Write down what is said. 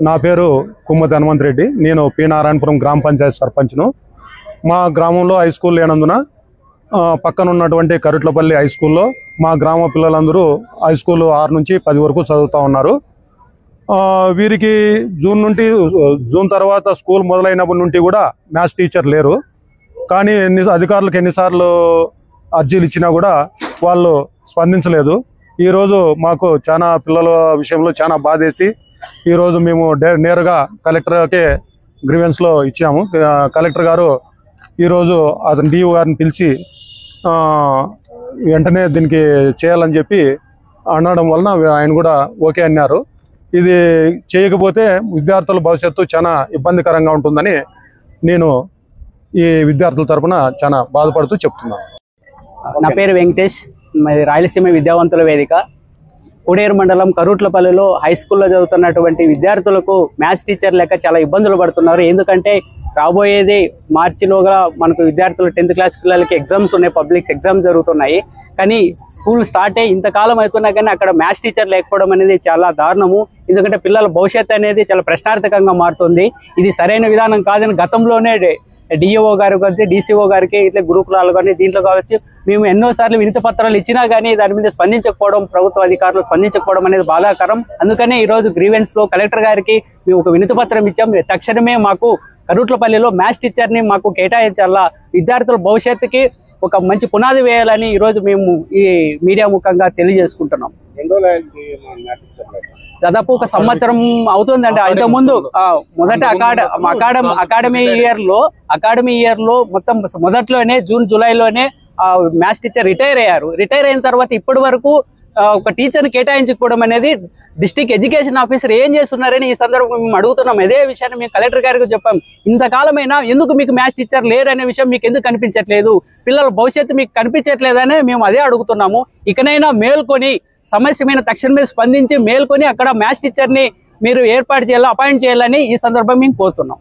నా పేరు కుమ్మతి హనుమంత్ రెడ్డి. నేను పి నారాయణపురం గ్రామ పంచాయతీ సర్పంచ్ను. మా గ్రామంలో హై స్కూల్ లేనందున పక్కన ఉన్నటువంటి కరుట్లపల్లి హై స్కూల్లో మా గ్రామ పిల్లలందరూ హై స్కూల్ 6 నుంచి 10 వరకు చదువుతూ ఉన్నారు. వీరికి జూన్ తర్వాత స్కూల్ మొదలైనప్పటి నుండి కూడా మ్యాథ్స్ టీచర్ లేరు. కానీ అధికారులకు ఎన్నిసార్లు అర్జీలు ఇచ్చినా కూడా వాళ్ళు స్పందించలేదు. ఈరోజు మాకు చాలా పిల్లల విషయంలో చాలా బాధేసి ఈరోజు మేము నేరుగా కలెక్టర్కే గ్రీవెన్స్లో ఇచ్చాము. కలెక్టర్ గారు ఈరోజు అతను డిఓ గారిని పిలిచి వెంటనే దీనికి చేయాలని చెప్పి అనడం వలన ఆయన కూడా ఓకే అన్నారు. ఇది చేయకపోతే విద్యార్థుల భవిష్యత్తు చాలా ఇబ్బందికరంగా ఉంటుందని నేను ఈ విద్యార్థుల తరఫున చాలా బాధపడుతూ చెప్తున్నాను. నా పేరు వెంకటేష్, మరి రాయలసీమ విద్యావంతుల వేదిక కోడేరు మండలం కరుట్లపల్లిలో హై స్కూల్లో చదువుతున్నటువంటి విద్యార్థులకు మ్యాథ్స్ టీచర్ లేక చాలా ఇబ్బందులు పడుతున్నారు. ఎందుకంటే రాబోయేది మార్చిలోగా మనకు విద్యార్థులు 10th క్లాస్ పిల్లలకి ఎగ్జామ్స్ ఉన్నాయి, పబ్లిక్ ఎగ్జామ్స్ జరుగుతున్నాయి. కానీ స్కూల్ స్టార్ట్ అయ్యి ఇంతకాలం అవుతున్నా కానీ అక్కడ మ్యాథ్స్ టీచర్ లేకపోవడం అనేది చాలా దారుణము. ఎందుకంటే పిల్లల భవిష్యత్తు అనేది చాలా ప్రశ్నార్థకంగా మారుతుంది. ఇది సరైన విధానం కాదని గతంలోనే డిఓ గారు కానీ డీసీఓ గారికి ఇట్లా గ్రూపులలో కానీ దీంట్లో కావచ్చు మేము ఎన్నోసార్లు వినతి పత్రాలు ఇచ్చినా కానీ దాని మీద స్పందించకపోవడం, ప్రభుత్వ అధికారులు స్పందించకపోవడం అనేది బాధాకరం. అందుకనే ఈరోజు గ్రీవెన్స్లో కలెక్టర్ గారికి మేము ఒక వినతి పత్రం ఇచ్చాం. తక్షణమే మాకు కరుట్లపల్లిలో మ్యాథ్స్ టీచర్ని మాకు కేటాయించాలా, విద్యార్థుల భవిష్యత్తుకి ఒక మంచి పునాది వేయాలని ఈరోజు మేము ఈ మీడియా ముఖంగా తెలియజేసుకుంటున్నాం. దాదాపు ఒక సంవత్సరం అవుతుందండి. ఇంతకుముందు మొదట అకాడమీ ఇయర్ లో మొత్తం మొదట్లోనే జూన్ జూలైలోనే మ్యాథ్స్ టీచర్ రిటైర్ అయ్యారు. రిటైర్ అయిన తర్వాత ఇప్పటి వరకు ఒక టీచర్ని కేటాయించుకోవడం అనేది డిస్ట్రిక్ట్ ఎడ్యుకేషన్ ఆఫీసర్ ఏం చేస్తున్నారని ఈ సందర్భంగా మేము అడుగుతున్నాం. అదే విషయాన్ని మేము కలెక్టర్ గారికి చెప్పాం. ఇంతకాలమైనా ఎందుకు మీకు మ్యాథ్స్ టీచర్ లేరు అనే విషయం మీకు ఎందుకు కనిపించట్లేదు, పిల్లల భవిష్యత్తు మీకు కనిపించట్లేదని మేము అదే అడుగుతున్నాము. ఇకనైనా మేల్కొని సమస్య మీద తక్షణమే స్పందించి మేల్కొని అక్కడ మ్యాథ్స్ టీచర్ని మీరు ఏర్పాటు చేయాలి, అపాయింట్ చేయాలని ఈ సందర్భంగా మేము కోరుతున్నాం.